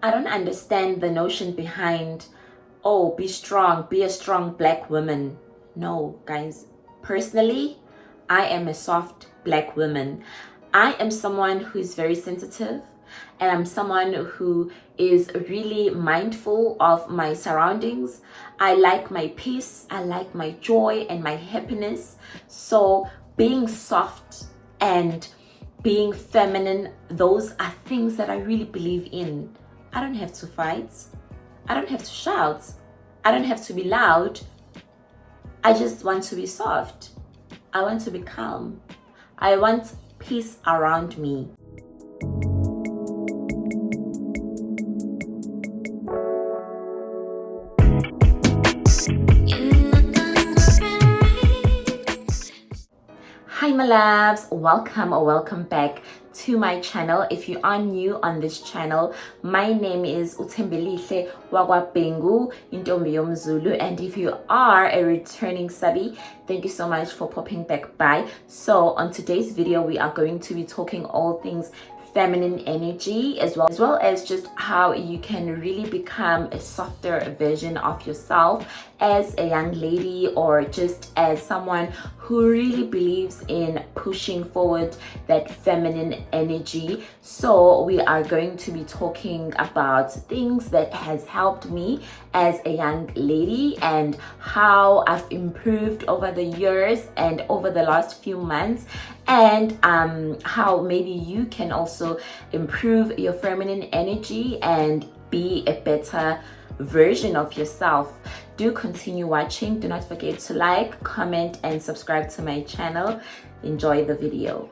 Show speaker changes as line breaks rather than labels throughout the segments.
I don't understand the notion behind, oh, be strong, be a strong black woman. No, guys. Personally, I am a soft black woman. I am someone who is very sensitive, and I'm someone who is really mindful of my surroundings. I like my peace, I like my joy and my happiness. So being soft and being feminine, those are things that I really believe in. I don't have to fight. I don't have to shout. I don't have to be loud. I just want to be soft. I want to be calm. I want peace around me. Hi my loves, welcome or welcome back to my channel. If you are new on this channel, my name is Utembelihle Wagwabengu Intombi Yomzulu, and if you are a returning subby, thank you so much for popping back by. So on today's video, we are going to be talking all things feminine energy, as well as just how you can really become a softer version of yourself as a young lady, or just as someone who really believes in pushing forward that feminine energy. So we are going to be talking about things that has helped me as a young lady and how I've improved over the years and over the last few months, and how maybe you can also improve your feminine energy and be a better version of yourself. Do continue watching. Do not forget to like, comment, and subscribe to my channel. Enjoy the video.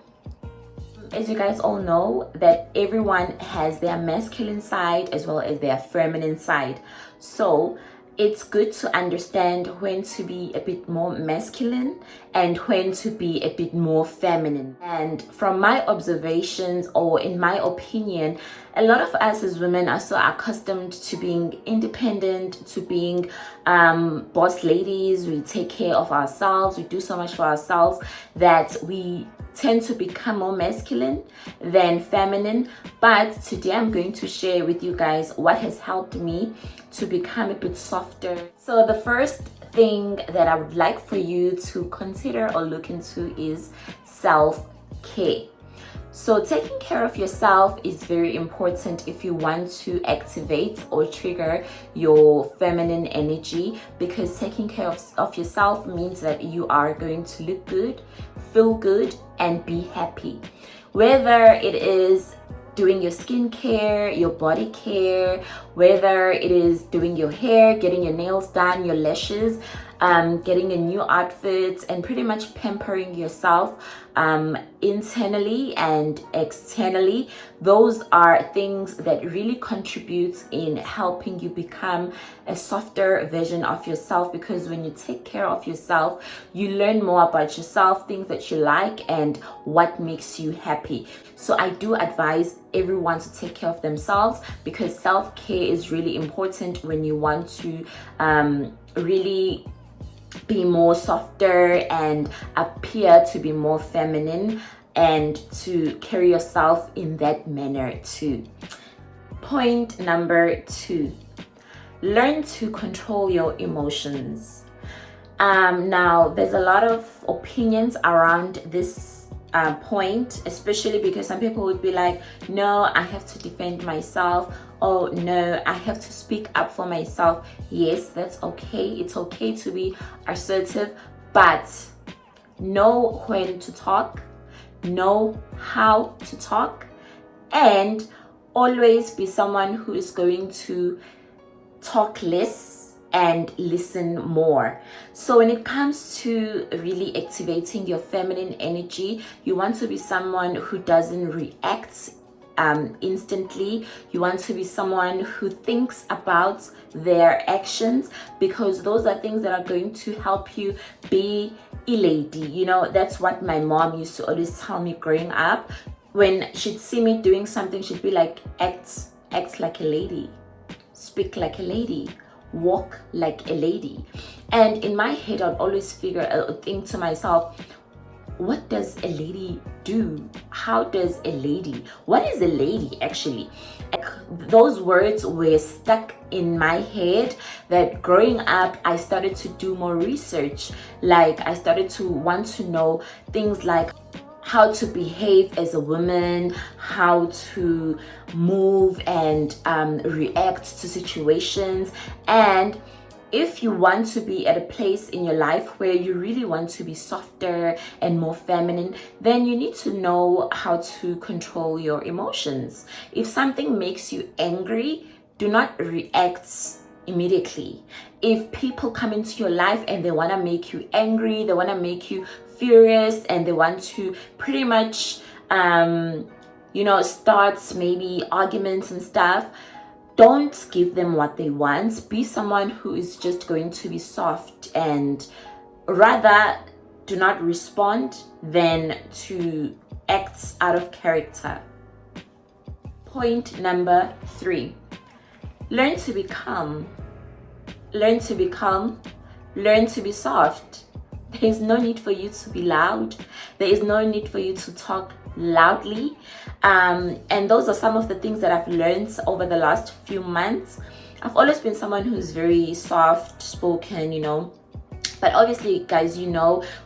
As you guys all know, that everyone has their masculine side as well as their feminine side. So it's good to understand when to be a bit more masculine and when to be a bit more feminine. And from my observations, or in my opinion, a lot of us as women are so accustomed to being independent, to being boss ladies. We take care of ourselves, we do so much for ourselves that we tend to become more masculine than feminine. But today I'm going to share with you guys what has helped me to become a bit softer. So the first thing that I would like for you to consider or look into is self-care. So taking care of yourself is very important if you want to activate or trigger your feminine energy, because taking care of yourself means that you are going to look good, feel good, and be happy. Whether it is doing your skincare, your body care, whether it is doing your hair, getting your nails done, your lashes, getting a new outfit, and pretty much pampering yourself internally and externally. Those are things that really contribute in helping you become a softer version of yourself, because when you take care of yourself, you learn more about yourself, things that you like and what makes you happy. So I do advise everyone to take care of themselves, because self-care is really important when you want to really be more softer and appear to be more feminine, and to carry yourself in that manner too. Point number 2, learn to control your emotions. Now there's a lot of opinions around this point, especially because some people would be like, no, I have to defend myself. Oh no, I have to speak up for myself. Yes, that's okay. It's okay to be assertive, but know when to talk, know how to talk, and always be someone who is going to talk less and listen more. So when it comes to really activating your feminine energy, you want to be someone who doesn't react instantly. You want to be someone who thinks about their actions, because those are things that are going to help you be a lady. You know, that's what my mom used to always tell me growing up. When she'd see me doing something, she'd be like, act like a lady, speak like a lady, walk like a lady. And in my head, I'd always think to myself, what does a lady do? How does a lady? What is a lady actually? Those words were stuck in my head that growing up I started to do more research. Like I started to want to know things like how to behave as a woman, how to move and react to situations. And if you want to be at a place in your life where you really want to be softer and more feminine, then you need to know how to control your emotions. If something makes you angry, do not react immediately. If people come into your life and they want to make you angry, they want to make you furious, and they want to pretty much start maybe arguments and stuff, don't give them what they want. Be someone who is just going to be soft, and rather do not respond than to act out of character. Point number 3, learn to be calm. Learn to be calm. Learn to be soft. There is no need for you to be loud. There is no need for you to talk loudly. And those are some of the things that I've learned over the last few months. I've always been someone who's very soft spoken, but obviously, guys,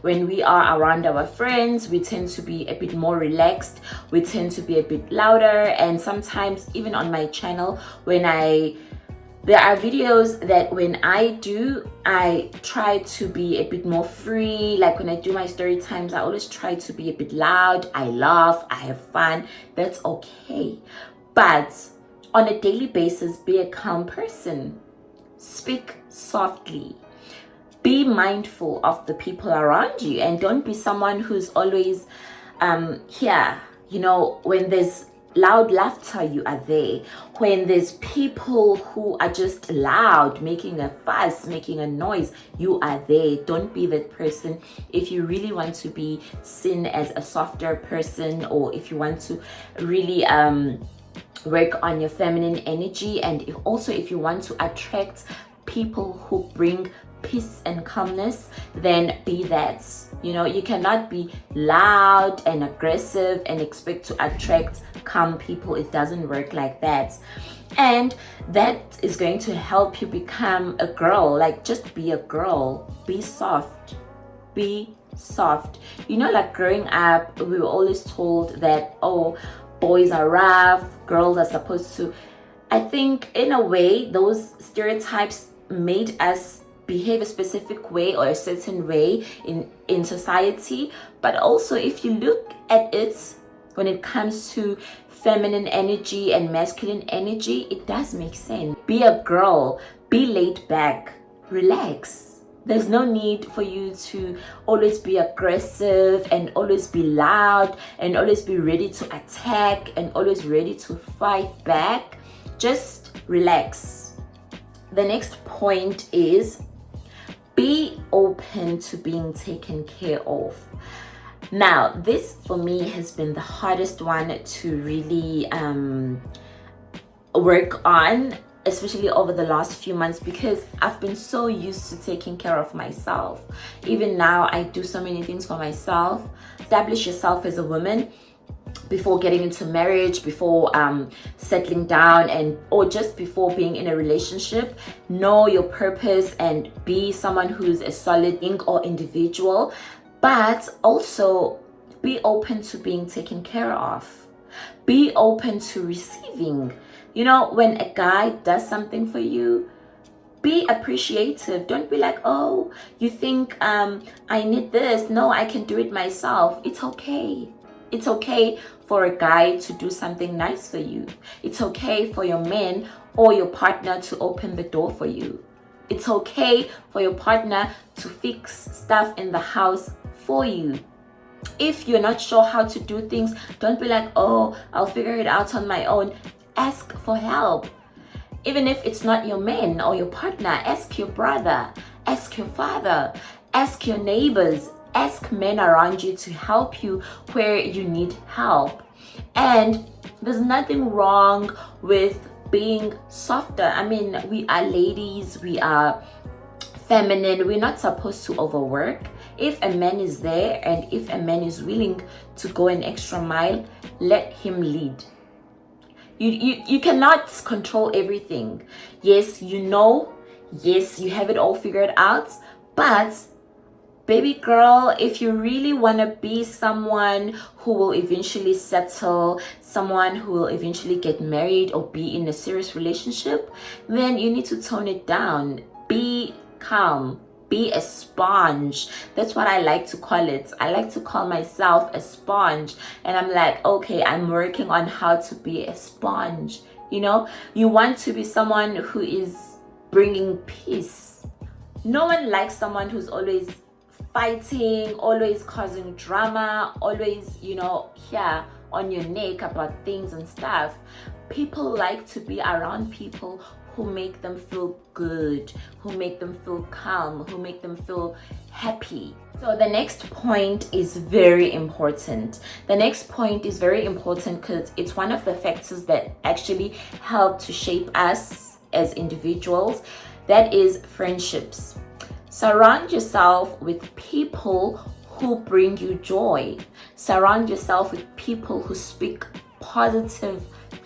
when we are around our friends, we tend to be a bit more relaxed. We tend to be a bit louder. And sometimes even on my channel, there are videos that when I try to be a bit more free. Like when I do my story times, I always try to be a bit loud. I laugh, I have fun. That's okay. But on a daily basis, be a calm person. Speak softly. Be mindful of the people around you, and don't be someone who's always here. When there's loud laughter, you are there. When there's people who are just loud, making a fuss, making a noise, you are there. Don't be that person. If you really want to be seen as a softer person, or if you want to really work on your feminine energy, and if you want to attract people who bring peace and calmness, then be that. You cannot be loud and aggressive and expect to attract calm people. It doesn't work like that. And that is going to help you become a girl. Like, just be a girl. Be soft. Be soft. Like growing up, we were always told that, boys are rough, girls are supposed to. I think in a way, those stereotypes made us behave a specific way or a certain way in society. But also, if you look at it when it comes to feminine energy and masculine energy, it does make sense. Be a girl, be laid back, relax. There's no need for you to always be aggressive and always be loud and always be ready to attack and always ready to fight back. Just relax. The next point is be open to being taken care of. Now, this for me has been the hardest one to really work on, especially over the last few months, because I've been so used to taking care of myself. Even now, I do so many things for myself. Establish yourself as a woman before getting into marriage, before settling down, or just before being in a relationship. Know your purpose and be someone who's a solid being or individual, but also be open to being taken care of. Be open to receiving. When a guy does something for you, be appreciative. Don't be like, you think I need this. No, I can do it myself. It's okay. It's okay for a guy to do something nice for you. It's okay for your man or your partner to open the door for you. It's okay for your partner to fix stuff in the house for you. If you're not sure how to do things, don't be like, I'll figure it out on my own. Ask for help. Even if it's not your man or your partner, ask your brother, ask your father, ask your neighbors, ask men around you to help you where you need help. And there's nothing wrong with being softer. I mean, we are ladies, we are feminine. We're not supposed to overwork. If a man is there and if a man is willing to go an extra mile, let him lead. You cannot control everything. Yes, yes, you have it all figured out, but baby girl, if you really want to be someone who will eventually settle, someone who will eventually get married or be in a serious relationship, then you need to tone it down. Be calm. Be a sponge. That's what I like to call it. I like to call myself a sponge. And I'm like, okay, I'm working on how to be a sponge. You want to be someone who is bringing peace. No one likes someone who's always fighting, always causing drama, always, here on your neck about things and stuff. People like to be around people who make them feel good, who make them feel calm, who make them feel happy. So the next point is very important. The next point is very important because it's one of the factors that actually help to shape us as individuals. That is friendships. Surround yourself with people who bring you joy. Surround yourself with people who speak positive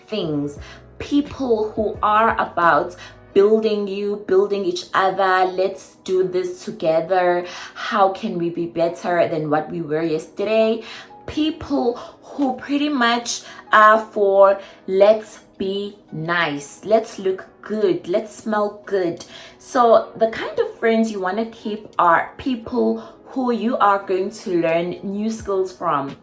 things. People who are about building you, building each other. Let's do this together. How can we be better than what we were yesterday? People who pretty much are for let's be nice, let's look good, let's smell good. So the kind of friends you want to keep are people who you are going to learn new skills from.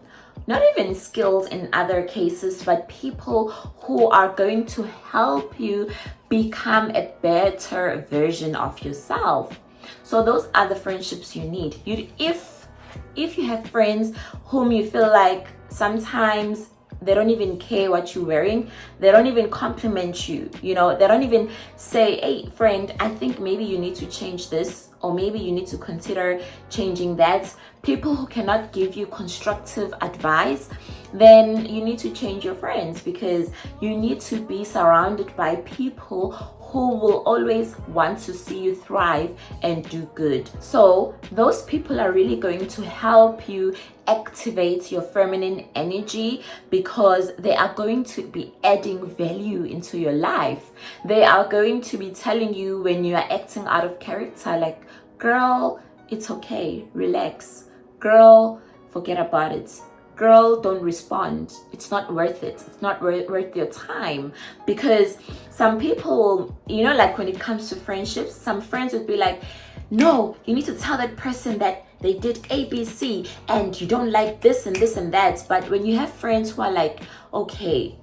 Not even skills in other cases, but people who are going to help you become a better version of yourself. So those are the friendships you need. If you have friends whom you feel like sometimes they don't even care what you're wearing, they don't even compliment you, they don't even say, hey friend, I think maybe you need to change this, or maybe you need to consider changing that. People who cannot give you constructive advice, then you need to change your friends, because you need to be surrounded by people who will always want to see you thrive and do good. So those people are really going to help you activate your feminine energy, because they are going to be adding value into your life. They are going to be telling you when you are acting out of character, like, girl, it's okay, relax. Girl, forget about it. Girl, don't respond. It's not worth it. It's not worth your time. Because some people, like when it comes to friendships, some friends would be like, no, you need to tell that person that they did ABC and you don't like this and this and that. But when you have friends who are like, okay,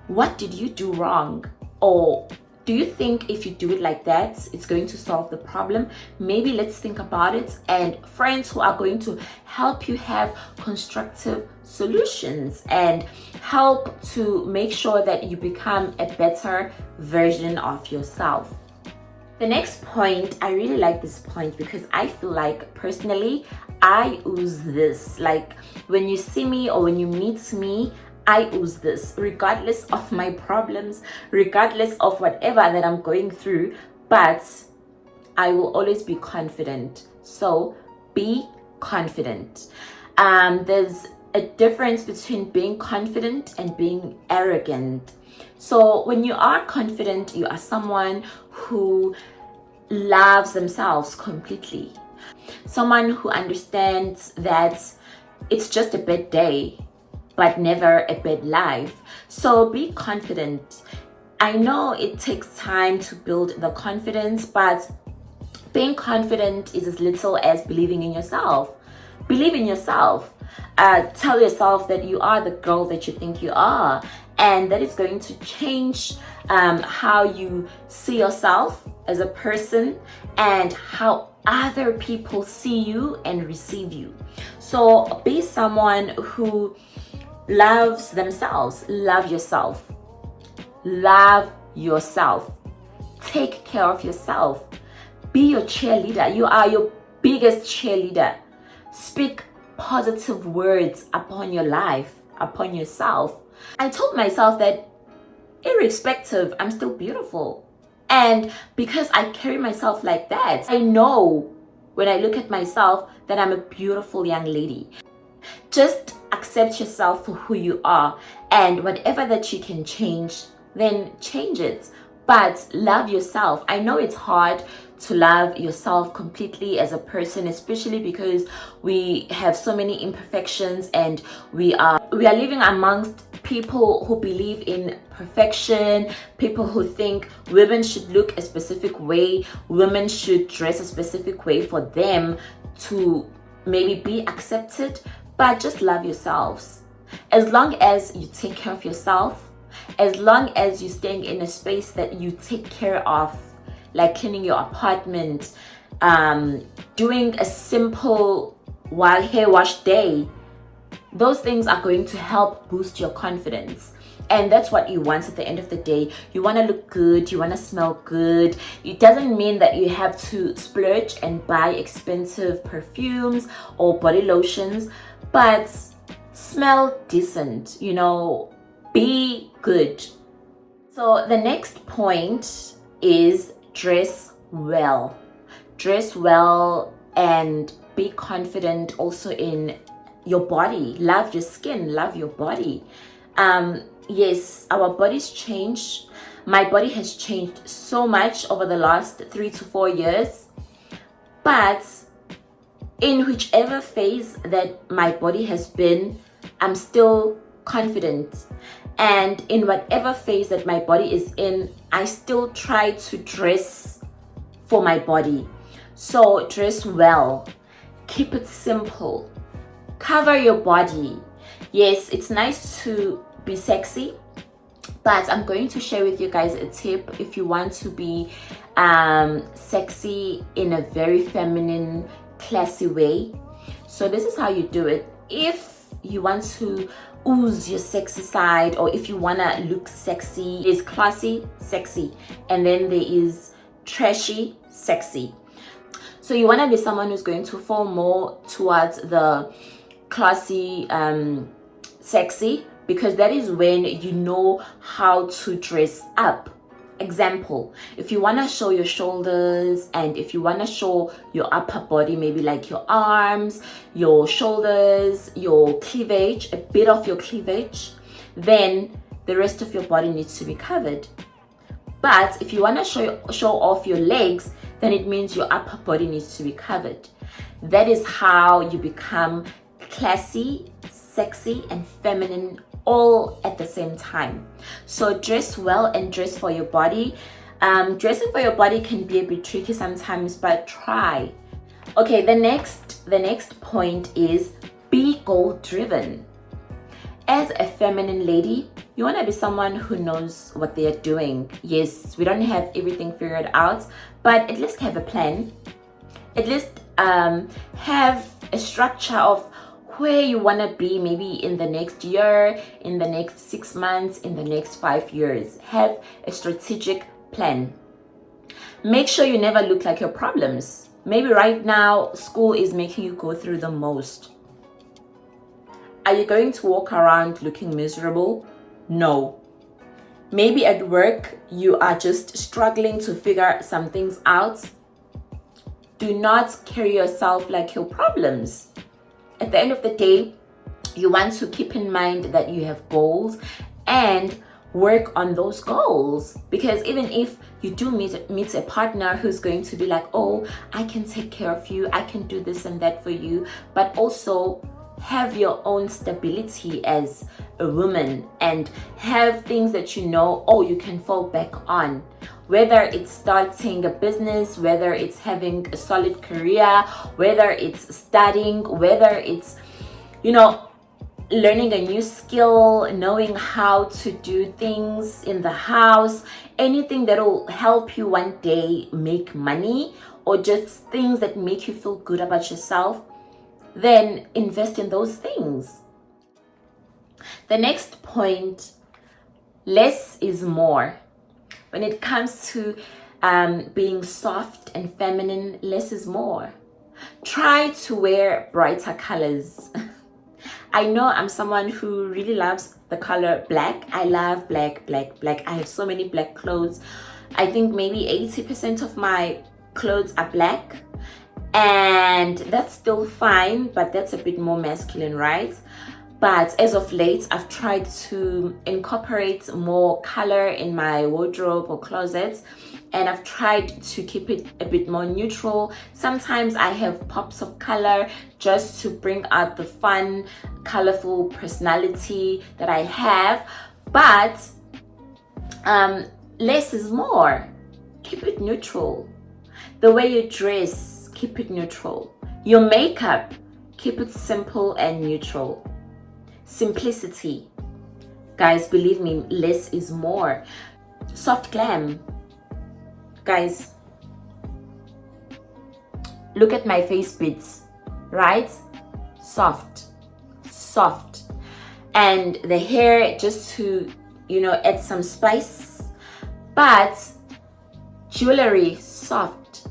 what did you do wrong? Or do you think if you do it like that, it's going to solve the problem? Maybe let's think about it. And friends who are going to help you have constructive solutions and help to make sure that you become a better version of yourself. The next point, I really like this point because I feel like personally, I ooze this. Like when you see me or when you meet me, I ooze this, regardless of my problems, regardless of whatever that I'm going through, but I will always be confident. So be confident. There's a difference between being confident and being arrogant. So when you are confident, you are someone who loves themselves completely. Someone who understands that it's just a bad day, but never a bad life. So be confident. I know it takes time to build the confidence, but being confident is as little as believing in yourself. Believe in yourself. Tell yourself that you are the girl that you think you are, and that is going to change how you see yourself as a person and how other people see you and receive you. So be someone who loves themselves. Love yourself. Love yourself. Take care of yourself. Be your cheerleader. You are your biggest cheerleader. Speak positive words upon your life, upon yourself. I told myself that irrespective, I'm still beautiful. And because I carry myself like that, I know when I look at myself that I'm a beautiful young lady. Just accept yourself for who you are, and whatever that you can change, then change it. But love yourself. I know it's hard to love yourself completely as a person, especially because we have so many imperfections, and we are living amongst people who believe in perfection, people who think women should look a specific way, women should dress a specific way for them to maybe be accepted. But just love yourselves. As long as you take care of yourself, as long as you're staying in a space that you take care of, like cleaning your apartment, doing a simple hair wash day, those things are going to help boost your confidence. And that's what you want at the end of the day. You want to look good, you want to smell good. It doesn't mean that you have to splurge and buy expensive perfumes or body lotions, but smell decent, be good. So the next point is dress well. Dress well and be confident also in your body. Love your skin, love your body. Yes, our bodies change. My body has changed so much over the last 3 to 4 years, but in whichever phase that my body has been, I'm still confident. And in whatever phase that my body is in, I still try to dress for my body. So dress well, keep it simple, cover your body. Yes, it's nice to be sexy, but I'm going to share with you guys a tip if you want to be sexy in a very feminine, classy way. So this is how you do it. If you want to ooze your sexy side, or if you want to look sexy, there's classy, sexy, and then there is trashy, sexy. So you want to be someone who's going to fall more towards the classy, sexy, because that is when you know how to dress up. Example, if you want to show your shoulders, and if you want to show your upper body, maybe like your arms, your shoulders, your cleavage, a bit of your cleavage, then the rest of your body needs to be covered. But if you want to show off your legs, then it means your upper body needs to be covered. That is how you become classy, sexy, and feminine all at the same time. So dress well and dress for your body. Dressing for your body can be a bit tricky sometimes, but try. Okay, the next point is be goal driven. As a feminine lady, you want to be someone who knows what they are doing. Yes, we don't have everything figured out, but at least have a plan. At least have a structure of where you want to be, maybe in the next year, in the next 6 months, in the next 5 years. Have a strategic plan. Make sure you never look like your problems. Maybe right now, school is making you go through the most. Are you going to walk around looking miserable? No. Maybe at work, you are just struggling to figure some things out. Do not carry yourself like your problems. At the end of the day, you want to keep in mind that you have goals and work on those goals. Because even if you do meet a partner who's going to be like, oh, I can take care of you, I can do this and that for you, but also have your own stability as a woman and have things that you can fall back on. Whether it's starting a business, whether it's having a solid career, whether it's studying, whether it's, learning a new skill, knowing how to do things in the house, anything that will help you one day make money, or just things that make you feel good about yourself, then invest in those things. The next point, less is more. When it comes to being soft and feminine, less is more. Try to wear brighter colors. I know I'm someone who really loves the color black. I love black. I have so many black clothes. I think maybe 80% of my clothes are black, and that's still fine, but that's a bit more masculine, right? But as of late, I've tried to incorporate more color in my wardrobe or closet, and I've tried to keep it a bit more neutral. Sometimes I have pops of color just to bring out the fun, colorful personality that I have. But less is more. Keep it neutral. The way you dress, keep it neutral. Your makeup, keep it simple and neutral. Simplicity. Guys, believe me, less is more. Soft glam. Guys, look at my face bits, right? Soft. And the hair, just to, add some spice. But jewelry, soft.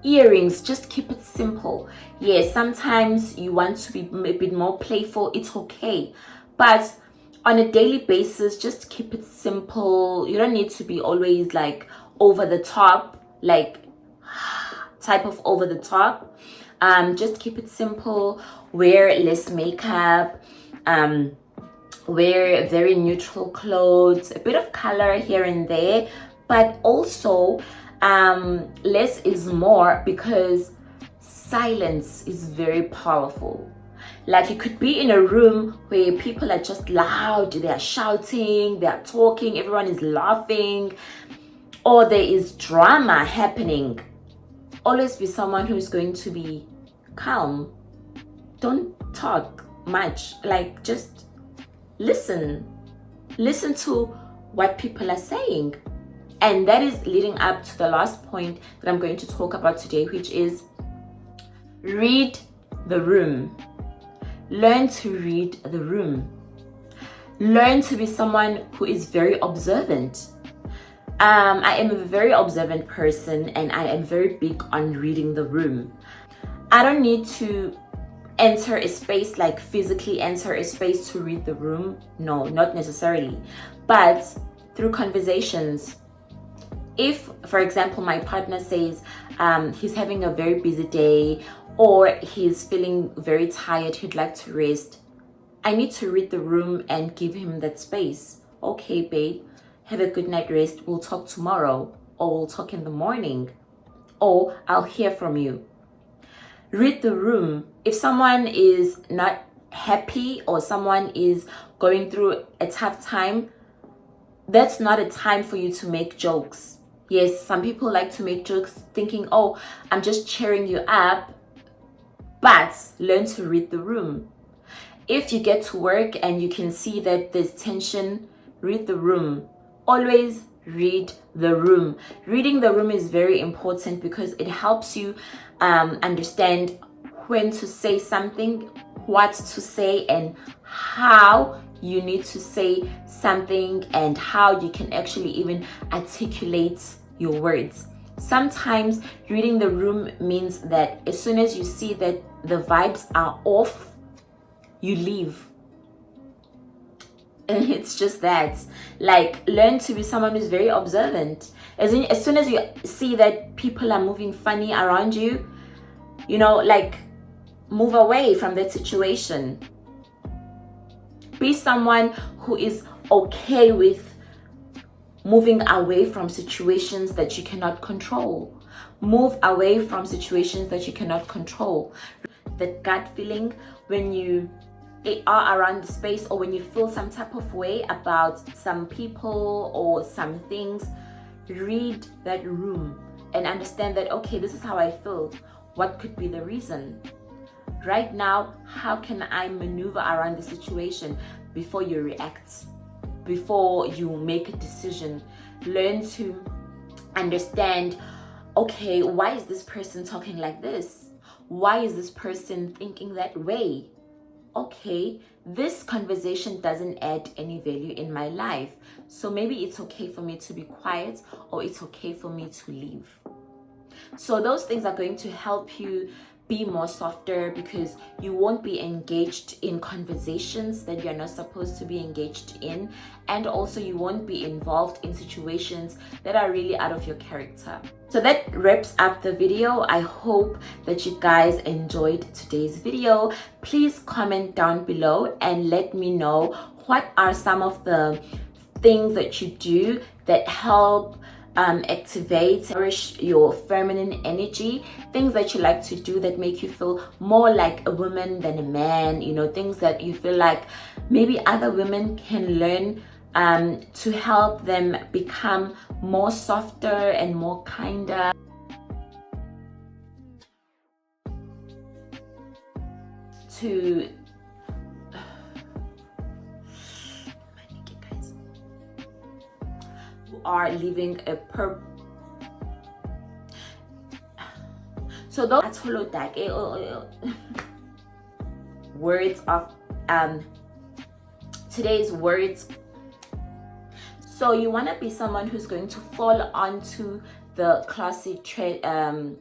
Earrings, just keep it simple. Yes, sometimes you want to be a bit more playful, it's okay. But on a daily basis, just keep it simple. You don't need to be always like over the top, like type of over the top. Just keep it simple. Wear less makeup. Wear very neutral clothes, a bit of color here and there, but also less is more, because silence is very powerful. Like, you could be in a room where people are just loud, they are shouting, they are talking, everyone is laughing, or there is drama happening. Always be someone who's going to be calm. Don't talk much, like just listen to what people are saying. And that is leading up to the last point that I'm going to talk about today, which is read the room. Learn to read the room. Learn to be someone who is very observant. I am a very observant person, and I am very big on reading the room. I don't need to enter a space, like physically enter a space to read the room. No, not necessarily. But through conversations. If, for example, my partner says he's having a very busy day, or he's feeling very tired, he'd like to rest, I need to read the room and give him that space. Okay, babe, have a good night rest. We'll talk tomorrow, or we'll talk in the morning, or I'll hear from you. Read the room. If someone is not happy or someone is going through a tough time, that's not a time for you to make jokes. Yes, some people like to make jokes thinking, oh, I'm just cheering you up. But learn to read the room. If you get to work and you can see that there's tension, read the room. Always read the room. Reading the room is very important, because it helps you understand when to say something, what to say, and how you need to say something, and how you can actually even articulate your words. Sometimes reading the room means that as soon as you see that the vibes are off, you leave. And it's just that. Like, learn to be someone who's very observant. As soon as you see that people are moving funny around you, like, move away from that situation. Be someone who is okay with moving away from situations that you cannot control. Move away from situations that you cannot control. That gut feeling when you are around the space, or when you feel some type of way about some people or some things, read that room and understand that, okay, this is how I feel. What could be the reason? Right now, how can I maneuver around the situation before you react, before you make a decision? Learn to understand, okay, why is this person talking like this? Why is this person thinking that way? Okay, this conversation doesn't add any value in my life, so maybe it's okay for me to be quiet, or it's okay for me to leave. So those things are going to help you be more softer, because you won't be engaged in conversations that you're not supposed to be engaged in, and also you won't be involved in situations that are really out of your character. So that wraps up the video. I hope that you guys enjoyed today's video. Please comment down below and let me know what are some of the things that you do that help activate, nourish your feminine energy, things that you like to do that make you feel more like a woman than a man, you know, things that you feel like maybe other women can learn to help them become more softer and more kinder. To are living a so those words of today's words. So you want to be someone who's going to fall onto the classic trend